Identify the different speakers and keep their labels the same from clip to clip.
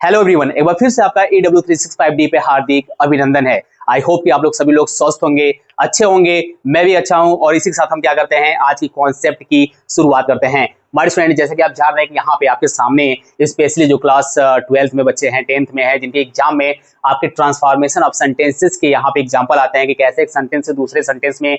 Speaker 1: Hello everyone, एक बार फिर से आपका AW365D पे हार्दिक अभिनंदन है। आई होप कि आप लोग सभी लोग स्वस्थ होंगे, अच्छे होंगे। मैं भी अच्छा हूं और इसी के साथ हम क्या करते हैं, आज की कॉन्सेप्ट की शुरुआत करते हैं। माय फ्रेंड, जैसे कि आप जान रहे हैं कि यहाँ पे आपके सामने स्पेशली जो क्लास 12th में बच्चे हैं, 10th में है, जिनके एग्जाम में आपके ट्रांसफॉर्मेशन ऑफ सेंटेंसेस के यहाँ पे एग्जाम्पल आते हैं कि कैसे एक सेंटेंस से दूसरे सेंटेंस में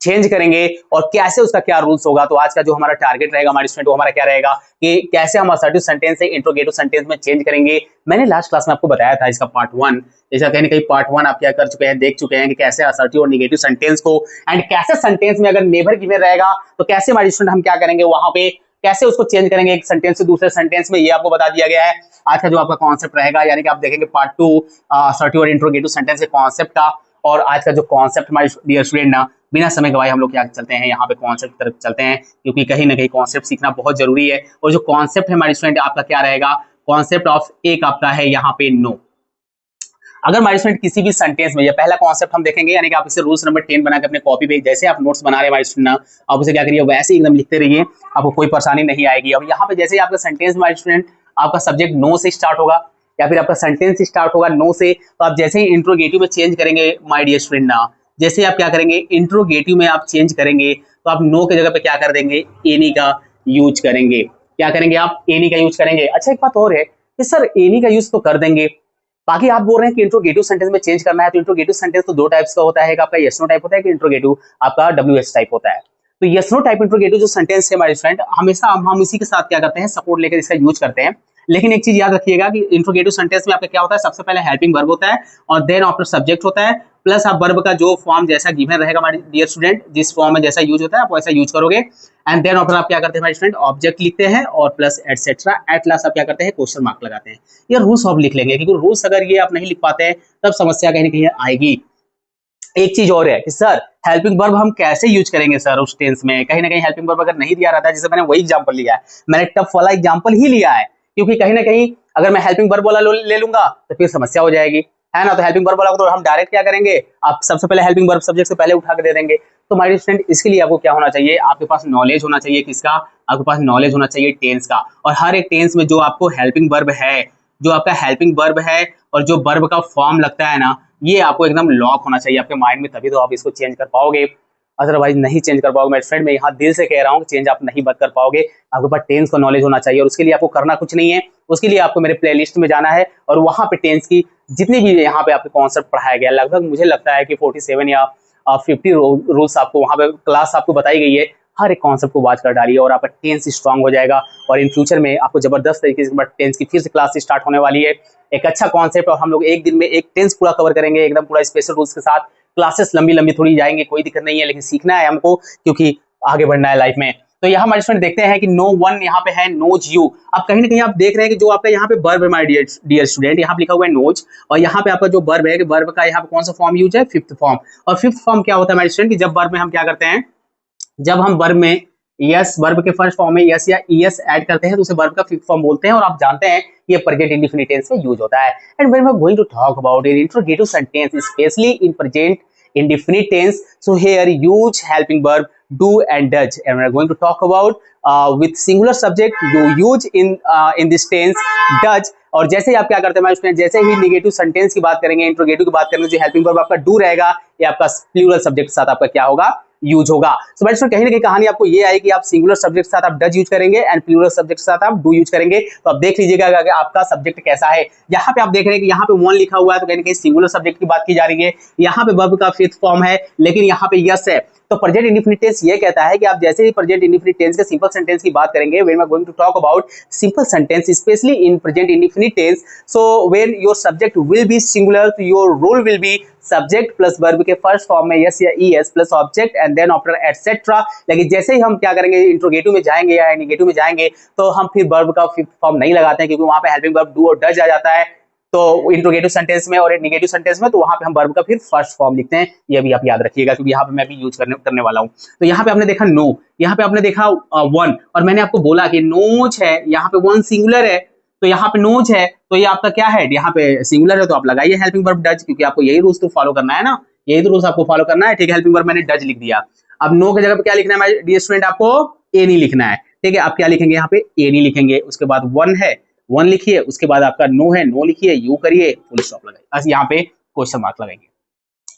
Speaker 1: चेंज करेंगे और कैसे उसका क्या रूल्स होगा। तो आज का जो हमारा टारगेट रहेगा हमारे स्टूडेंट, वो हमारा क्या रहेगा कि कैसे हम असर्टिव सेंटेंस से इंट्रोगेटिव सेंटेंस में चेंज करेंगे। मैंने लास्ट क्लास में आपको बताया था इसका पार्ट 1, जैसा कहीं ना कहीं पार्ट 1 आप क्या कर चुके हैं, देख चुके हैं कि कैसे असर्टिव और नेगेटिव सेंटेंस को एंड कैसे सेंटेंस में अगर नेवर गिवन रहेगा तो कैसे हमारे स्टूडेंट हम क्या करेंगे, वहां पे कैसे उसको चेंज करेंगे एक सेंटेंस से दूसरे सेंटेंस में, ये आपको बता दिया गया है। आज का जो आपका कॉन्सेप्ट रहेगा, यानी कि आप देखेंगे पार्ट 2 असर्टिव और इंट्रोगेटिव सेंटेंस के कॉन्सेप्ट का। और आज का जो कॉन्सेप्ट हमारे डियर स्टूडेंट ना, बिना समय गवाए हम लोग क्या चलते हैं, यहाँ पे कॉन्सेप्ट की तरफ चलते हैं, क्योंकि कहीं ना कहीं कॉन्सेप्ट सीखना बहुत जरूरी है। और जो कॉन्सेप्ट है हमारे स्टूडेंट आपका क्या रहेगा, कॉन्सेप्ट ऑफ एक आपका है यहाँ पे नो। अगर हमारे स्टूडेंट किसी भी सेंटेंस में, ये पहला कॉन्सेप्ट हम देखेंगे, यानी कि आप इसे रूल्स नंबर 10 बना के अपने कॉपी पे, जैसे आप नोट्स बना रहे हैं हमारे स्टूडेंट, आप उसे क्या करिए, वैसे ही एकदम लिखते रहिए, आपको कोई परेशानी नहीं आएगी। अब यहाँ पे जैसे ही आपका सेंटेंस हमारे स्टूडेंट, आपका सब्जेक्ट नो से स्टार्ट होगा या फिर आपका सेंटेंस स्टार्ट होगा नो से, तो आप जैसे ही इंट्रोगेटिव में चेंज करेंगे माय डियर स्टूडेंट ना, जैसे आप क्या करेंगे इंट्रोगेटिव में आप चेंज करेंगे, तो आप नो के जगह पे क्या कर देंगे, एनी का यूज करेंगे। क्या करेंगे आप, एनी का यूज करेंगे। अच्छा, एक बात और है कि सर एनी का यूज तो कर देंगे, बाकी आप बोल रहे हैं कि इंट्रोगेटिव सेंटेंस में चेंज करना है, तो इंट्रोगेटिव सेंटेंस तो दो टाइप्स का होता है, एक आपका यस नो टाइप होता है, कि इंट्रोगेटिव आपका WH टाइप होता है। तो यस नो टाइप इंट्रोगेटिव जो सेंटेंस है हमारे फ्रेंड, हमेशा हम इसी के साथ क्या करते हैं, सपोर्ट लेकर इसका यूज करते हैं। लेकिन एक चीज याद रखिएगा कि इंट्रोगेटिव सेंटेंस में आपका क्या होता है, सबसे पहले हेल्पिंग वर्ब होता है और देन आफ्टर सब्जेक्ट होता है, प्लस आप वर्ब का जो फॉर्म जैसा गिवन रहेगा हमारे डियर स्टूडेंट, जिस फॉर्म में जैसा यूज होता है आप वैसा यूज करोगे। एंड देन आफ्टर आप क्या करते हैं हमारे स्टूडेंट, ऑब्जेक्ट लिखते हैं और प्लस एटसेट्रा, एट लास्ट आप क्या करते हैं, क्वेश्चन मार्क लगाते हैं। ये रूल्स आप लिख लेंगे, क्योंकि रूल्स अगर ये आप नहीं लिख पाते हैं तब समस्या कहीं ना कहीं आएगी। एक चीज और है कि सर हेल्पिंग वर्ब हम कैसे यूज करेंगे सर उस टेंस में, कहीं ना कहीं हेल्पिंग वर्ब अगर नहीं दिया रहता है, जैसे मैंने वही एग्जांपल लिया है, मैंने टफ वाला एग्जांपल ही लिया है, क्योंकि कहीं ना कहीं अगर मैं हेल्पिंग वर्ब वाला ले लूंगा तो फिर समस्या हो जाएगी, है ना। तो हेल्पिंग वर्ब वाला को तो हम डायरेक्ट क्या करेंगे, आप सबसे पहले हेल्पिंग वर्ब सब्जेक्ट से पहले उठा के दे देंगे। तो माय स्टूडेंट, इसके लिए आपको क्या होना चाहिए, आपके पास नॉलेज होना चाहिए किसका, आपके पास नॉलेज होना चाहिए टेंस का। और हर एक टेंस में जो आपको हेल्पिंग वर्ब है, जो आपका हेल्पिंग वर्ब है और जो वर्ब का फॉर्म लगता है ना, ये आपको एकदम लॉक होना चाहिए आपके माइंड में, तभी तो आप इसको चेंज कर पाओगे। अदरवाइज नहीं चेंज कर पाओगे मेरे फ्रेंड, मैं यहाँ दिल से कह रहा हूँ, चेंज आप नहीं कर पाओगे। आपके पास टेंस का नॉलेज होना चाहिए और उसके लिए आपको करना कुछ नहीं है, उसके लिए आपको मेरे प्लेलिस्ट में जाना है और वहां पे टेंस की जितनी भी यहाँ पे आपके कॉन्सेप्ट पढ़ाया गया, लगभग मुझे लगता है कि 47 या 50 रूल्स आपको वहां पे क्लास आपको बताई गई है। हर एक कॉन्सेप्ट को वॉच कर डालिए और आपका टेंस स्ट्रांग हो जाएगा और इन फ्यूचर में आपको जबरदस्त तरीके से टेंस की फिर से क्लास स्टार्ट होने वाली है। एक अच्छा कॉन्सेप्ट, और हम लोग एक दिन में एक टेंस पूरा कवर करेंगे, एकदम पूरा स्पेशल रूल्स के साथ। क्लासेस लंबी लंबी थोड़ी जाएंगे, कोई दिक्कत नहीं है, लेकिन सीखना है हमको, क्योंकि आगे बढ़ना है लाइफ में। तो यहाँ हमारे स्टूडेंट देखते हैं कि नो वन यहाँ पे है नोज यू। अब कहीं ना कहीं आप देख रहे हैं कि जो आपका यहाँ पे वर्ब है माय डियर स्टूडेंट, यहाँ पे लिखा हुआ है नोज, और यहाँ पे आपका जो वर्ब है कि वर्ब का यहाँ पे कौन सा फॉर्म यूज है, फिफ्थ फॉर्म। और फिफ्थ फॉर्म क्या होता है हमारे स्टूडेंट, कि जब वर्ब में हम क्या करते हैं, जब हम वर्ब में यस, वर्ब के फर्स्ट फॉर्म में यस या ईएस ऐड करते हैं तो उसे वर्ब का फिफ्थ फॉर्म बोलते हैं। और आप जानते हैं ये प्रेजेंट इंडेफिनिट टेंस में यूज होता है। And when we are going to talk about in interrogative sentence, specially in present indefinite tense, so here use helping verb do and does, and we are going to talk about with singular subject you use in this tense does। और जैसे ही आप क्या करते हैं student, जैसे ही negative sentence की बात करेंगे, इंट्रोगेटिव की बात करेंगे, जो हेल्पिंग वर्ब आपका डू रहेगा, ये आपका प्लूरल सब्जेक्ट के साथ आपका क्या होगा, यूज होगा। सो बच्चों कहीं ना कहीं कहानी आपको ये आई कि आप सिंगुलर सब्जेक्ट के साथ आप डज यूज करेंगे एंड प्लूरल सब्जेक्ट के साथ आप डू यूज करेंगे। तो आप देख लीजिएगा कि आपका सब्जेक्ट कैसा है। यहाँ पे आप देख रहे हैं कि यहाँ पे वन लिखा हुआ है, तो कहीं ना कहीं सिंगुलर सब्जेक्ट की बात की जा रही है। यहाँ पे वर्ब का फिफ्थ फॉर्म है, लेकिन यहाँ पे यस है। तो प्रेजेंट इंडेफिनिट टेंस ये कहता है कि आप जैसे ही प्रेजेंट इंडेफिनिट टेंस के सिंपल सेंटेंस की बात करेंगे, when we are going to talk about simple sentence specially in present indefinite tense, so when your subject will be singular, तो your rule will be subject plus verb के first form में S या ES plus object and then after etcetera. लेकिन जैसे ही हम क्या करेंगे, interrogative में जाएंगे या नेगेटिव में जाएंगे, तो हम फिर वर्ब का फिफ्थ फॉर्म नहीं लगाते हैं, क्योंकि वहां पे हेल्पिंग वर्ब डू और डज आ जाता है। तो इंट्रोगेटिव सेंटेंस में और नेगेटिव सेंटेंस में, तो वहां पे हम वर्ब का फिर फर्स्ट फॉर्म लिखते हैं। ये भी आप याद रखिएगा, क्योंकि यहाँ पे मैं भी यूज करने वाला हूँ। तो यहाँ पे आपने देखा नो, यहाँ पे आपने देखा वन, और मैंने आपको बोला कि नोज है, यहाँ पे वन सिंगुलर है, तो यहाँ पे नोज है, तो ये आपका क्या है, यहाँ पे सिंगुलर है, तो आप लगाइए हेल्पिंग वर्ब डज, क्योंकि आपको यही रूल्स तो फॉलो करना है ना, यही तो रूल्स आपको फॉलो करना है। ठीक है, हेल्पिंग वर्ब मैंने डज लिख दिया। अब नो की जगह पे क्या लिखना है डियर स्टूडेंट, आपको एनी लिखना है। ठीक है, आप क्या लिखेंगे, यहाँ पे एनी लिखेंगे, उसके बाद वन है, वन लिखिए, उसके बाद आपका नो है, नो लिखिए, यू करिए, फुल स्टॉप लगाइए, बस यहाँ पे क्वेश्चन मार्क लगाएंगे,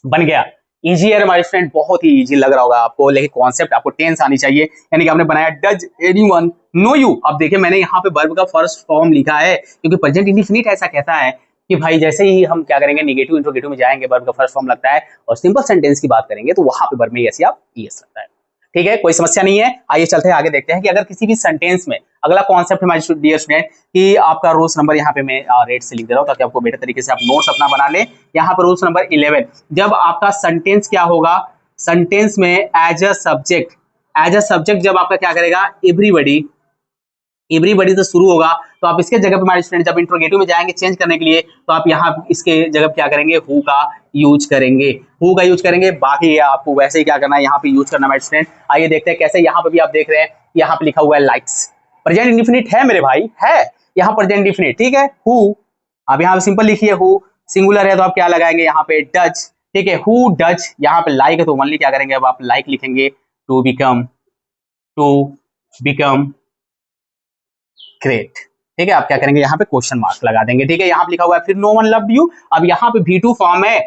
Speaker 1: बन गया। इजी है हमारे स्टूडेंट, बहुत ही इजी लग रहा होगा आपको, लेकिन कॉन्सेप्ट आपको टेंस आनी चाहिए। यानी कि आपने बनाया डज एनीवन नो यू। अब देखिए मैंने यहाँ पे वर्ब का फर्स्ट फॉर्म लिखा है, क्योंकि प्रेजेंट इंडेफिनिट ऐसा कहता है कि भाई जैसे ही हम क्या करेंगे, नेगेटिव इंट्रोगेटिव में जाएंगे, वर्ब का फर्स्ट फॉर्म लगता है, और सिंपल सेंटेंस की बात करेंगे तो वहां पे वर्ब में यस या ईएस लगता है। ठीक है, कोई समस्या नहीं है। आइए चलते हैं आगे, देखते हैं कि अगर किसी भी सेंटेंस में, अगला कॉन्सेप्ट हमारे डियर स्टूडेंट कि आपका रूल्स नंबर यहाँ पे मैं रेड से लिख दे रहा हूँ ताकि आपको बेटर तरीके से आप नोट्स अपना बना लें। यहाँ पर रूल्स नंबर 11, जब आपका सेंटेंस क्या होगा, सेंटेंस में एज अ सब्जेक्ट जब आपका क्या करेगा, एवरीबडी से शुरू होगा, तो आप इसके जगह पे हमारे स्टूडेंट जब इंट्रोगेटिव में जाएंगे चेंज करने के लिए, तो आप यहाँ इसके जगह क्या करेंगे, हु का यूज करेंगे। बाकी आपको वैसे ही क्या करना है, यहाँ पे यूज करना है हमारे स्टूडेंट। आइए देखते हैं कैसे। यहाँ पे भी आप देख रहे हैं, यहाँ पे लिखा हुआ है लाइक्स, प्रेजेंट इंडेफिनिट है मेरे भाई, है यहाँ प्रेजेंट इंडेफिनिट, ठीक है। हु, अब यहाँ पे सिंपल लिखिए, हु सिंगुलर है तो आप क्या लगाएंगे, यहाँ पे डज, ठीक है, हु डज। यहाँ पे लाइक है तो ओनली क्या करेंगे, अब आप लाइक लिखेंगे, टू बिकम ग्रेट, ठीक है। आप क्या करेंगे, यहाँ पे क्वेश्चन मार्क लगा देंगे, ठीक है। यहाँ पे लिखा हुआ है फिर नो वन लव्ड यू, अब यहाँ पे V2 फॉर्म है,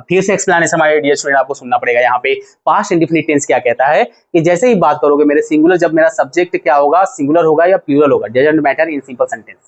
Speaker 1: फिर से एक्सप्लेनेशन हमारे डियर स्टूडेंट आपको सुनना पड़ेगा। यहाँ पे पास्ट इंडेफिनिट टेंस क्या कहता है कि जैसे ही बात करोगे मेरे सिंगुलर, जब मेरा सब्जेक्ट क्या होगा, सिंगुलर होगा या प्लूरल होगा, doesn't matter in simple sentence.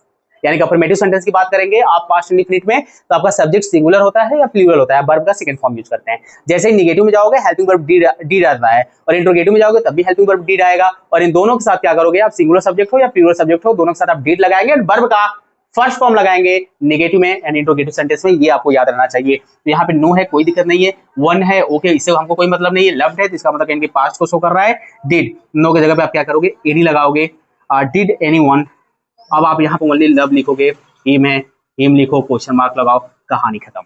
Speaker 1: यानी कि अफर्मेटिव सेंटेंस की बात करेंगे आप पास्ट इंडेफिनिट में, तो आपका सब्जेक्ट सिंगुलर होता है या प्लूरल होता है, वर्ब का सेकंड फॉर्म यूज करते हैं। जैसे ही नेगेटिव में जाओगे हेल्पिंग वर्ब डिड आता है, और इंट्रोगेटिव में जाओगे तब भी हेल्पिंग वर्ब डिड आएगा, और इन दोनों के साथ क्या करोगे आप, सिंगुलर सब्जेक्ट हो या प्लूरल सब्जेक्ट हो, दोनों के साथ आप डिड लगाएंगे, वर्ब का फर्स्ट फॉर्म लगाएंगे नेगेटिव में एंड इंट्रोगेटिव सेंटेंस में। ये आपको याद रहना चाहिए। तो यहाँ पे नो है, कोई दिक्कत नहीं है, वन है, ओके, इससे हमको कोई मतलब नहीं है। लव्ड है तो इसका मतलब इनके पास्ट को शो कर रहा है। डिड, नो की जगह पे आप क्या करोगे, एनी लगाओगे, डिड एनीवन। अब आप यहाँ पे ओनली लव लिखोगे, हिम है, हिम लिखो, क्वेश्चन मार्क लगाओ, कहानी खत्म।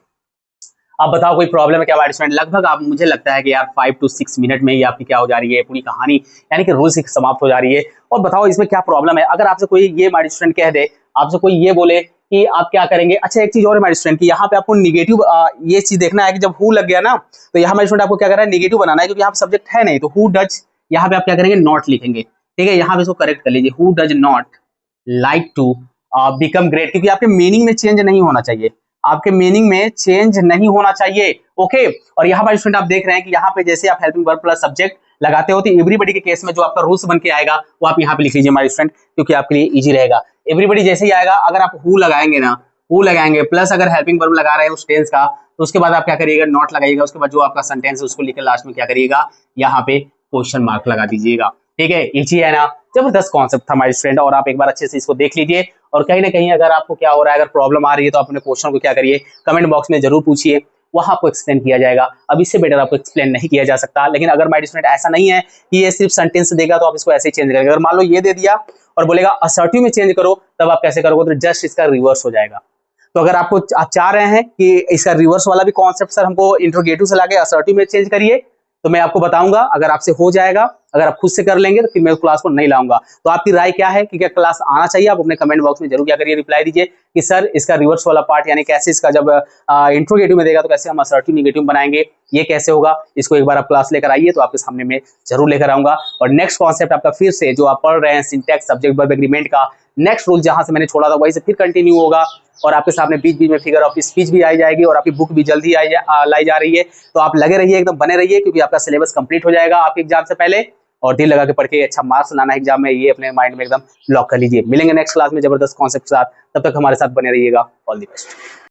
Speaker 1: अब बताओ कोई प्रॉब्लम है क्या हमारे स्टूडेंट? लगभग आप, मुझे लगता है कि यार 5 to 6 मिनट में ही आपकी क्या हो जा रही है, पूरी कहानी यानी कि रूल्स समाप्त हो जा रही है। और बताओ इसमें क्या प्रॉब्लम है? अगर आपसे कोई ये हमारे स्टूडेंट कह दे, आपसे कोई ये बोले कि आप क्या करेंगे। अच्छा एक चीज और हमारे स्टूडेंट की, यहाँ पे आपको निगेटिव ये चीज देखना है कि जब हु लग गया ना, तो यहाँ हमारे स्टूडेंट आपको क्या करना है, निगेटिव बनाना है, क्योंकि यहाँ पे सब्जेक्ट है नहीं। तो हु डज, यहाँ पे आप क्या करेंगे, नॉट लिखेंगे, ठीक है। यहाँ पे इसको करेक्ट कर लीजिए, who does not like to become great, क्योंकि आपके मीनिंग में चेंज नहीं होना चाहिए, आपके मीनिंग में चेंज नहीं होना चाहिए, ओके। और यहाँ पर स्टूडेंट आप देख रहे हैं कि यहाँ पे जैसे आप हेल्पिंग वर्ब प्लस सब्जेक्ट लगाते हो, तो एवरीबॉडी के केस में जो आपका रूल्स बन के आएगा वो आप यहाँ पे लिख लीजिए हमारे स्टूडेंट, क्योंकि आपके लिए इजी रहेगा। एवरीबॉडी जैसे ही आएगा, अगर आप हु लगाएंगे ना, हु लगाएंगे प्लस अगर हेल्पिंग वर्ब लगा रहे हैं उस टेंस का, तो उसके बाद आप क्या करिएगा, नॉट लगाइएगा, उसके बाद जो आपका सेंटेंस है उसको लिखकर लास्ट में क्या करिएगा, यहाँ पे क्वेश्चन मार्क लगा दीजिएगा, ठीक है। इजी है ना, जबरदस्त कॉन्सेप्ट था हमारे स्टूडेंट, और आप एक बार अच्छे से इसको देख लीजिए। और कहीं ना कहीं अगर आपको क्या हो रहा है, अगर प्रॉब्लम आ रही है, तो अपने क्वेश्चन को क्या करिए, कमेंट बॉक्स में जरूर पूछिए, वहां आपको एक्सप्लेन किया जाएगा। अब इससे बेटर आपको एक्सप्लेन नहीं किया जा सकता। लेकिन अगर माय स्टूडेंट ऐसा नहीं है कि ये सिर्फ सेंटेंस देगा तो आप इसको ऐसे ही चेंज करेंगे। अगर मान लो ये दे दिया और बोलेगा असर्टिव में चेंज करो, तब आप कैसे करोगे, तो जस्ट इसका रिवर्स हो जाएगा। तो अगर आपको, आप चाह रहे हैं कि इसका रिवर्स वाला भी कॉन्सेप्ट सर हमको इंट्रोगेटिव से लाके असर्टिव में चेंज करिए, तो मैं आपको बताऊंगा। अगर आपसे हो जाएगा, अगर आप खुद से कर लेंगे, तो फिर मैं क्लास को नहीं लाऊंगा। तो आपकी राय क्या है कि क्या क्लास आना चाहिए? आप अपने कमेंट बॉक्स में जरूर क्या करिए, रिप्लाई दीजिए कि सर इसका रिवर्स वाला पार्ट, यानी कैसे इसका जब इंट्रोगेटिव में देगा तो कैसे हम असर्टिव नेगेटिव बनाएंगे, ये कैसे होगा, इसको एक बार आप क्लास लेकर आइए, तो आपके सामने में जरूर लेकर आऊंगा। और नेक्स्ट कॉन्सेप्ट आपका फिर से जो आप पढ़ रहे हैं, सिंटैक्स सब्जेक्ट वर्ब एग्रीमेंट का नेक्स्ट रूल जहां से मैंने छोड़ा था वहीं से फिर कंटिन्यू होगा, और आपके सामने बीच बीच में फिगर ऑफ स्पीच भी आई जाएगी, और आपकी बुक भी जल्दी लाई जा रही है। तो आप लगे रहिए, एकदम बने रहिए, क्योंकि आपका सिलेबस कंप्लीट हो जाएगा आपके एग्जाम से पहले, और दिल लगा के पढ़ के अच्छा मार्क्स लाना है एग्जाम में, ये अपने माइंड में एकदम लॉक कर लीजिए। मिलेंगे नेक्स्ट क्लास में जबरदस्त कॉन्सेप्ट के साथ, तब तक हमारे साथ बने रहिएगा। All the best.